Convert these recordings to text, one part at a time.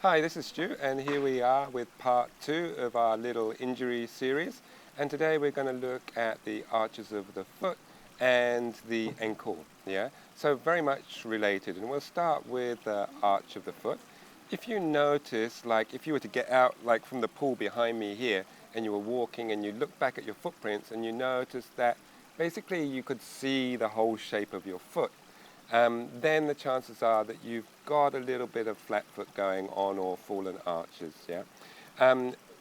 Hi, this is Stu, and here we are with part 2 of our little injury series. And today we're going to look at the arches of the foot and the ankle. Yeah, so very much related. And we'll start with the arch of the foot. If you notice, like if you were to get out, like from the pool behind me here, and you were walking, and you look back at your footprints, and you notice that basically you could see the whole shape of your foot. Then the chances are that you've got a little bit of flat foot going on or fallen arches. Yeah.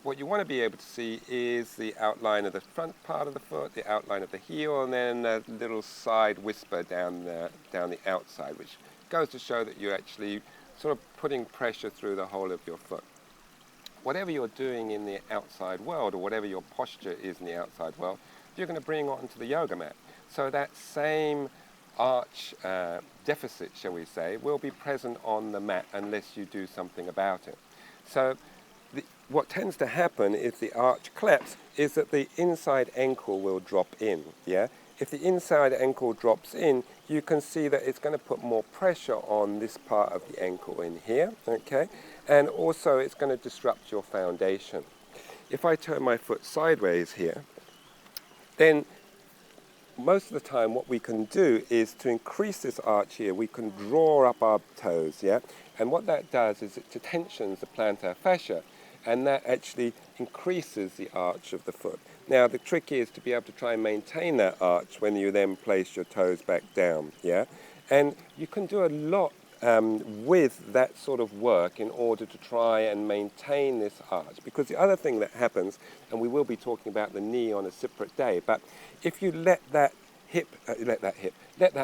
What you want to be able to see is the outline of the front part of the foot, the outline of the heel, and then a little side whisper down the outside, which goes to show that you're actually sort of putting pressure through the whole of your foot. Whatever you're doing in the outside world, or whatever your posture is in the outside world, you're going to bring onto the yoga mat. So that same arch deficit, shall we say, will be present on the mat unless you do something about it. So what tends to happen if the arch collapses is that the inside ankle will drop in. Yeah? If the inside ankle drops in, you can see that it's going to put more pressure on this part of the ankle in here, okay? And also it's going to disrupt your foundation. If I turn my foot sideways here, then most of the time what we can do is to increase this arch here, we can draw up our toes, yeah? And what that does is it tensions the plantar fascia, and that actually increases the arch of the foot. Now the trick is to be able to try and maintain that arch when you then place your toes back down, yeah? And you can do a lot with that sort of work in order to try and maintain this arch. Because the other thing that happens, and we will be talking about the knee on a separate day, but if you let that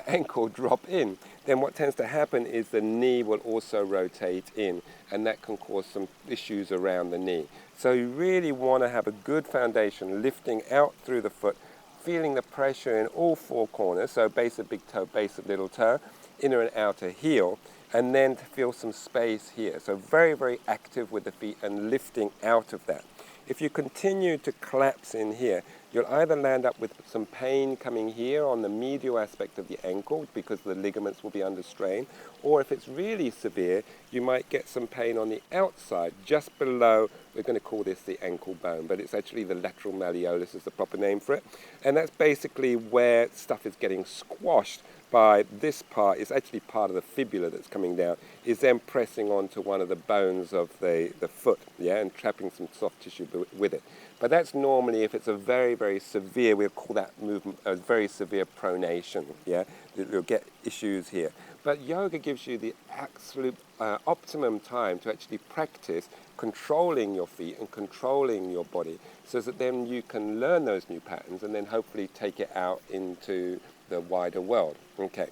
ankle drop in, then what tends to happen is the knee will also rotate in, and that can cause some issues around the knee. So you really want to have a good foundation lifting out through the foot, feeling the pressure in all four corners, so base of big toe, base of little toe, inner and outer heel, and then to feel some space here. So very, very active with the feet and lifting out of that. If you continue to collapse in here, you'll either land up with some pain coming here on the medial aspect of the ankle because the ligaments will be under strain, or if it's really severe, you might get some pain on the outside, just below, we're going to call this the ankle bone, but it's actually the lateral malleolus is the proper name for it. And that's basically where stuff is getting squashed by this part. It's actually part of the fibula that's coming down, is then pressing onto one of the bones of the foot, yeah, and trapping some soft tissue with it. But that's normally, if it's a very, very severe, we'll call that movement a very severe pronation, yeah? You'll get issues here. But yoga gives you the absolute optimum time to actually practice controlling your feet and controlling your body, so that then you can learn those new patterns and then hopefully take it out into the wider world. Okay.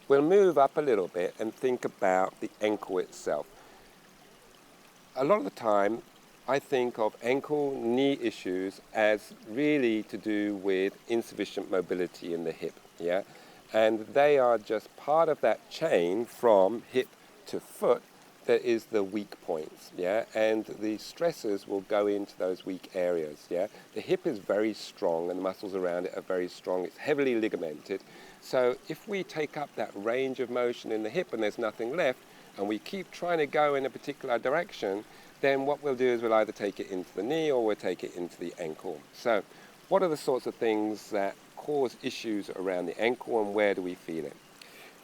We'll move up a little bit and think about the ankle itself. A lot of the time, I think of ankle, knee issues as really to do with insufficient mobility in the hip, yeah? And they are just part of that chain from hip to foot that is the weak points, yeah? And the stressors will go into those weak areas, yeah? The hip is very strong and the muscles around it are very strong. It's heavily ligamented. So if we take up that range of motion in the hip and there's nothing left, and we keep trying to go in a particular direction, then what we'll do is we'll either take it into the knee or we'll take it into the ankle. So what are the sorts of things that cause issues around the ankle, and where do we feel it?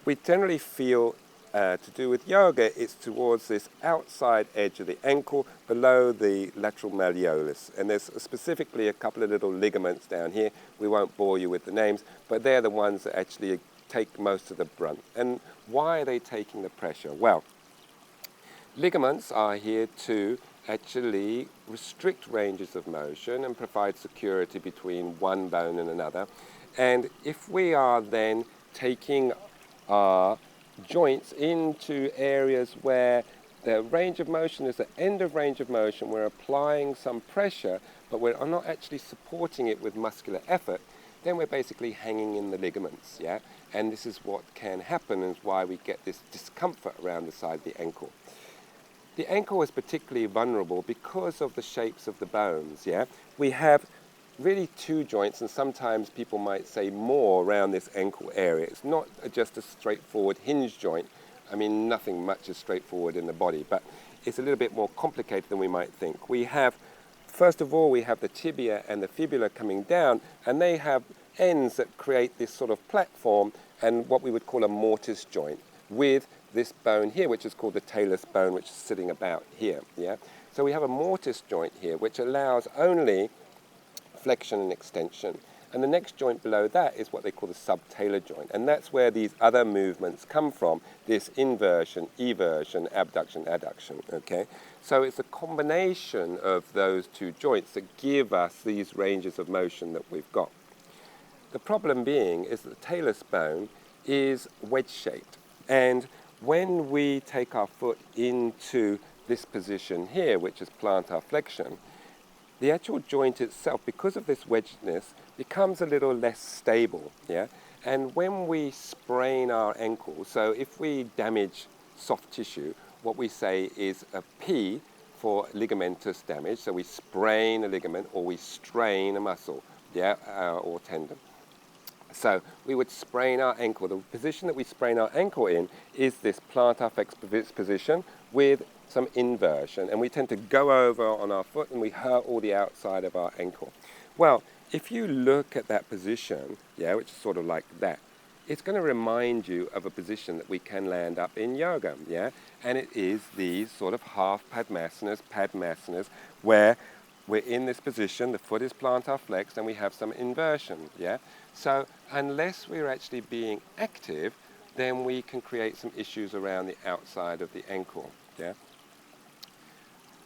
We generally feel to do with yoga, it's towards this outside edge of the ankle below the lateral malleolus. And there's specifically a couple of little ligaments down here. We won't bore you with the names, but they're the ones that actually take most of the brunt. And why are they taking the pressure? Well, ligaments are here to actually restrict ranges of motion and provide security between one bone and another. And if we are then taking our joints into areas where the range of motion is the end of range of motion, we're applying some pressure, but we're not actually supporting it with muscular effort, then we're basically hanging in the ligaments, yeah? And this is what can happen, and is why we get this discomfort around the side of the ankle. The ankle is particularly vulnerable because of the shapes of the bones, yeah? We have really two joints, and sometimes people might say more around this ankle area. It's not just a straightforward hinge joint. I mean, nothing much is straightforward in the body, but it's a little bit more complicated than we might think. We have, first of all, we have the tibia and the fibula coming down, and they have ends that create this sort of platform and what we would call a mortise joint with this bone here, which is called the talus bone, which is sitting about here, yeah? So we have a mortise joint here, which allows only flexion and extension. And the next joint below that is what they call the subtalar joint. And that's where these other movements come from, this inversion, eversion, abduction, adduction, okay? So it's a combination of those two joints that give us these ranges of motion that we've got. The problem being is that the talus bone is wedge-shaped. And when we take our foot into this position here, which is plantar flexion, the actual joint itself, because of this wedgedness, becomes a little less stable, yeah? And when we sprain our ankle, so if we damage soft tissue, what we say is a P for ligamentous damage, so we sprain a ligament or we strain a muscle, yeah, or tendon. So we would sprain our ankle. The position that we sprain our ankle in is this plantar flex position with some inversion, and we tend to go over on our foot and we hurt all the outside of our ankle. Well, if you look at that position, yeah, which is sort of like that, it's going to remind you of a position that we can land up in yoga, yeah? And it is these sort of half padmasanas, where we're in this position, the foot is plantar flexed, and we have some inversion, yeah? So unless we're actually being active, then we can create some issues around the outside of the ankle, yeah?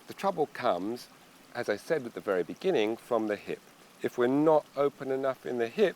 The trouble comes, as I said at the very beginning, from the hip. If we're not open enough in the hip,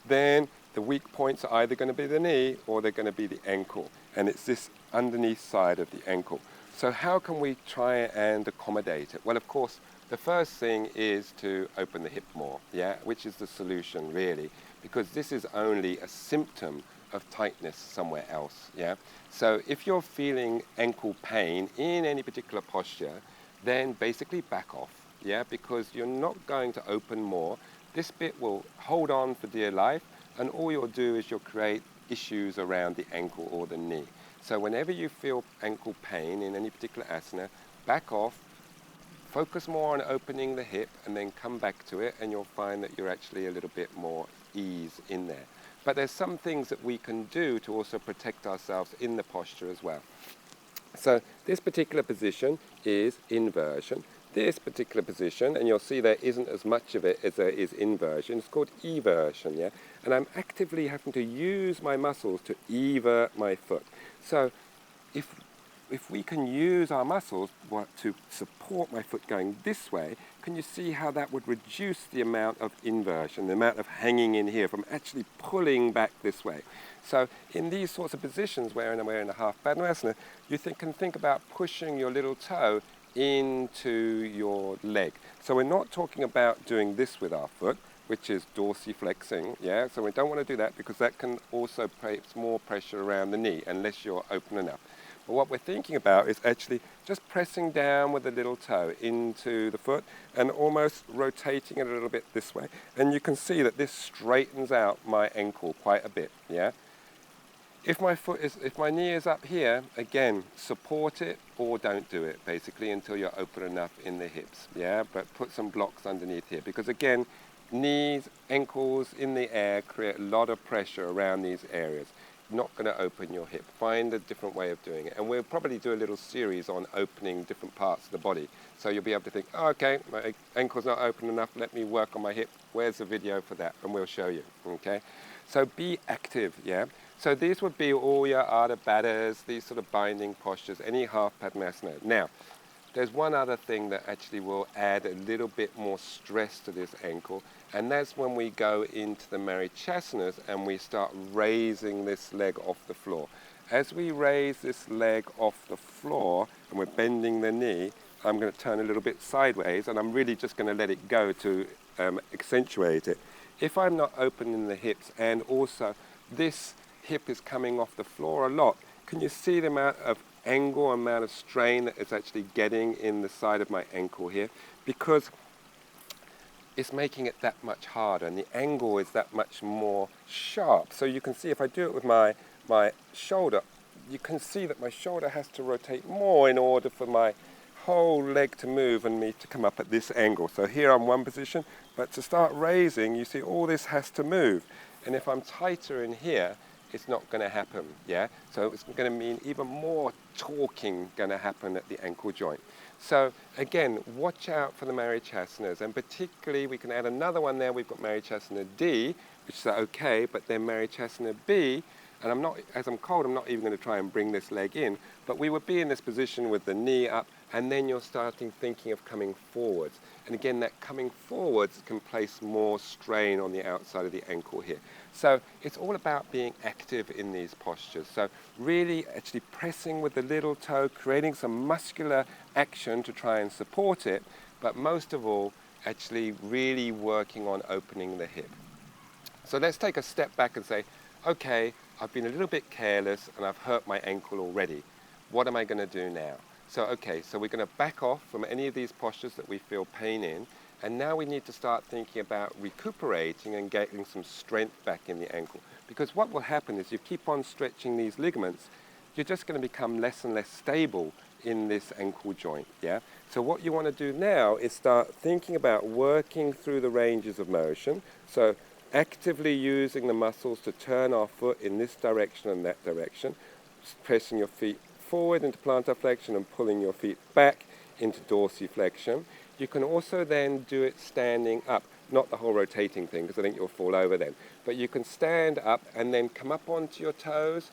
then the weak points are either going to be the knee or they're going to be the ankle. And it's this underneath side of the ankle. So how can we try and accommodate it? Well, of course, the first thing is to open the hip more, yeah, which is the solution really, because this is only a symptom of tightness somewhere else, yeah. So if you're feeling ankle pain in any particular posture, then basically back off, yeah, because you're not going to open more. This bit will hold on for dear life, and all you'll do is you'll create issues around the ankle or the knee. So whenever you feel ankle pain in any particular asana, back off, focus more on opening the hip, and then come back to it, and you'll find that you're actually a little bit more ease in there. But there's some things that we can do to also protect ourselves in the posture as well. So this particular position is inversion. This particular position, and you'll see there isn't as much of it as there is inversion, it's called eversion, yeah? And I'm actively having to use my muscles to evert my foot. So if we can use our muscles to support my foot going this way, can you see how that would reduce the amount of inversion, the amount of hanging in here from actually pulling back this way? So in these sorts of positions where we're in a half padmasana, you can think about pushing your little toe into your leg. So we're not talking about doing this with our foot, which is dorsiflexing, yeah? So we don't want to do that because that can also place more pressure around the knee unless you're open enough. But what we're thinking about is actually just pressing down with the little toe into the foot and almost rotating it a little bit this way. And you can see that this straightens out my ankle quite a bit, yeah? If my knee is up here, again, support it or don't do it, basically, until you're open enough in the hips, yeah? But put some blocks underneath here, because again, knees, ankles in the air create a lot of pressure around these areas. Not going to open your hip. Find a different way of doing it. And we'll probably do a little series on opening different parts of the body. So you'll be able to think, oh, okay, my ankle's not open enough, let me work on my hip. Where's the video for that? And we'll show you, okay? So be active, yeah? So these would be all your Ardha Baddhas, these sort of binding postures, any half padmasana. Now, there's one other thing that actually will add a little bit more stress to this ankle, and that's when we go into the Marichasanas and we start raising this leg off the floor. As we raise this leg off the floor and we're bending the knee, I'm going to turn a little bit sideways, and I'm really just going to let it go to accentuate it. If I'm not opening the hips, and also this hip is coming off the floor a lot, can you see the amount of angle, amount of strain that it's actually getting in the side of my ankle here? Because it's making it that much harder, and the angle is that much more sharp. So you can see if I do it with my shoulder you can see that my shoulder has to rotate more in order for my whole leg to move and me to come up at this angle. So here I'm one position, but to start raising, you see all this has to move. And if I'm tighter in here, it's not going to happen, yeah? So it's going to mean even more torquing going to happen at the ankle joint. So again, watch out for the Marichasanas, and particularly we can add another one there. We've got Marichasana D, which is okay, but then Marichasana B, and I'm not, as I'm cold, I'm not even going to try and bring this leg in, but we would be in this position with the knee up, and then you're starting thinking of coming forwards. And again, that coming forwards can place more strain on the outside of the ankle here. So it's all about being active in these postures. So really actually pressing with the little toe, creating some muscular action to try and support it, but most of all, actually really working on opening the hip. So let's take a step back and say, okay, I've been a little bit careless and I've hurt my ankle already. What am I going to do now? So, okay, so we're going to back off from any of these postures that we feel pain in, and now we need to start thinking about recuperating and getting some strength back in the ankle. Because what will happen is you keep on stretching these ligaments, you're just going to become less and less stable in this ankle joint, yeah? So what you want to do now is start thinking about working through the ranges of motion. So actively using the muscles to turn our foot in this direction and that direction, pressing your feet forward into plantar flexion and pulling your feet back into dorsiflexion. You can also then do it standing up, not the whole rotating thing because I think you'll fall over then, but you can stand up and then come up onto your toes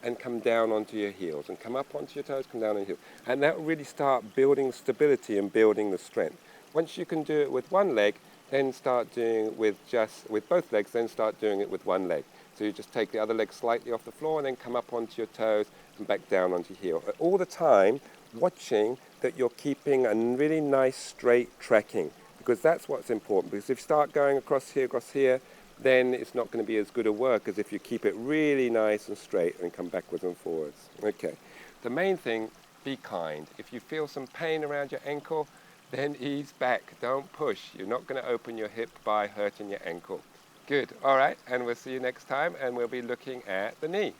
and come down onto your heels, and come up onto your toes, come down on your heels. And that will really start building stability and building the strength. Once you can do it with one leg, then start doing it with both legs, then start doing it with one leg. So you just take the other leg slightly off the floor and then come up onto your toes and back down onto your heel. All the time watching that you're keeping a really nice straight tracking, because that's what's important. Because if you start going across here, then it's not going to be as good a work as if you keep it really nice and straight and come backwards and forwards. Okay. The main thing, be kind. If you feel some pain around your ankle, then ease back. Don't push. You're not going to open your hip by hurting your ankle. Good. All right. And we'll see you next time, and we'll be looking at the knee.